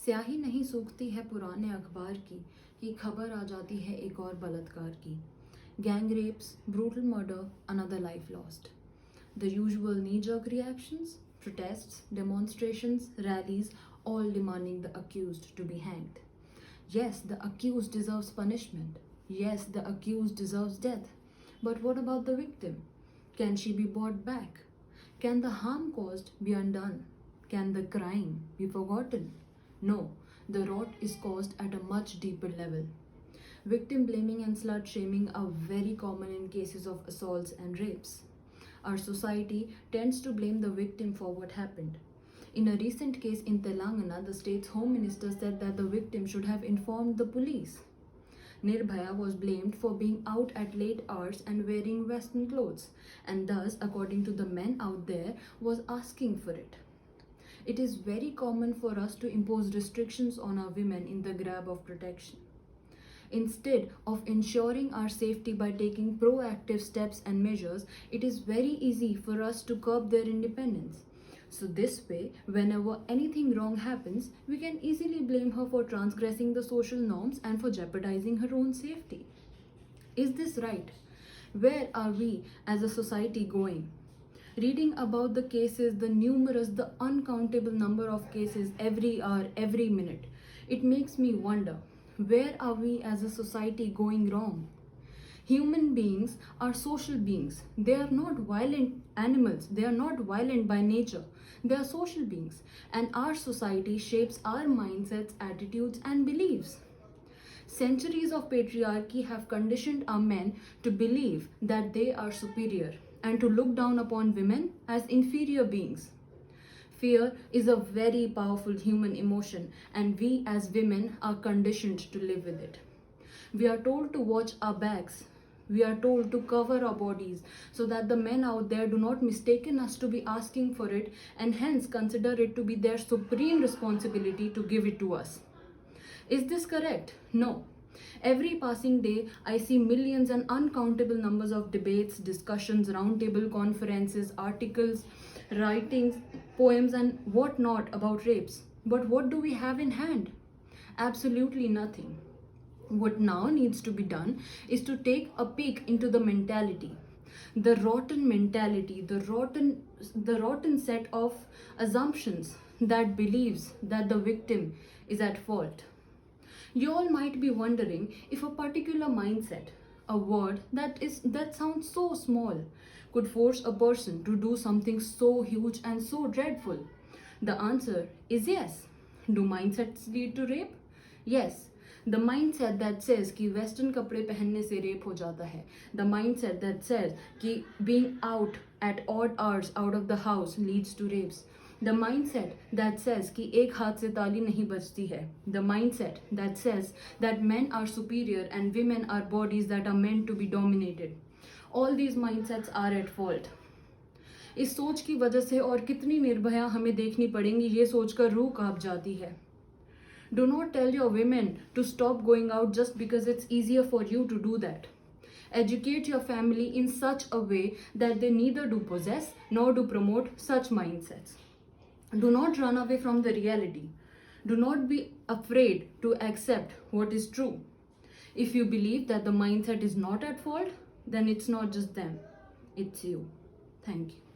स्याही नहीं सूखती है पुराने अखबार की कि खबर आ जाती है एक और बलात्कार की. Gang rapes, brutal murder, another life lost. The usual knee-jerk reactions, protests, demonstrations, rallies, all demanding the accused to be hanged. Yes, the accused deserves punishment. Yes, the accused deserves death. But what about the victim? Can she be brought back? Can the harm caused be undone? Can the crime be forgotten? No, the rot is caused at a much deeper level. Victim blaming and slut shaming are very common in cases of assaults and rapes. Our society tends to blame the victim for what happened. In a recent case in Telangana, the state's home minister said that the victim should have informed the police. Nirbhaya was blamed for being out at late hours and wearing western clothes, and thus, according to the men out there, was asking for it. It is very common for us to impose restrictions on our women in the grab of protection. Instead of ensuring our safety by taking proactive steps and measures, it is very easy for us to curb their independence. So this way, whenever anything wrong happens, we can easily blame her for transgressing the social norms and for jeopardizing her own safety. Is this right? Where are we as a society going? Reading about the cases, the uncountable number of cases every hour, every minute, it makes me wonder, where are we as a society going wrong? Human beings are social beings. They are not violent animals. They are not violent by nature. They are social beings. And our society shapes our mindsets, attitudes, and beliefs. Centuries of patriarchy have conditioned our men to believe that they are superior and to look down upon women as inferior beings. Fear is a very powerful human emotion, and we as women are conditioned to live with it. We are told to watch our backs. We are told to cover our bodies so that the men out there do not mistaken us to be asking for it and hence consider it to be their supreme responsibility to give it to us. Is this correct? No. Every passing day, I see millions and uncountable numbers of debates, discussions, roundtable conferences, articles, writings, poems, and whatnot about rapes. But what do we have in hand? Absolutely nothing. What now needs to be done is to take a peek into the mentality, the rotten mentality, the rotten set of assumptions that believes that the victim is at fault. You all might be wondering if a particular mindset, a word that sounds so small, could force a person to do something so huge and so dreadful. The answer is yes. Do mindsets lead to rape? Yes. The mindset that says कि western कपड़े पहनने से rape हो जाता है. The mindset that says कि being out at odd hours out of the house leads to rapes. The mindset that says कि एक हाथ से ताली नहीं बजती है. The mindset that says that men are superior and women are bodies that are meant to be dominated. All these mindsets are at fault. इस सोच की वजह से और कितनी निर्भया हमें देखनी पड़ेंगी ये सोचकर रूह कांप जाती है. Do not tell your women to stop going out just because it's easier for you to do that. Educate your family in such a way that they neither do possess nor do promote such mindsets. Do not run away from the reality. Do not be afraid to accept what is true. If you believe that the mindset is not at fault, then it's not just them, it's you. Thank you.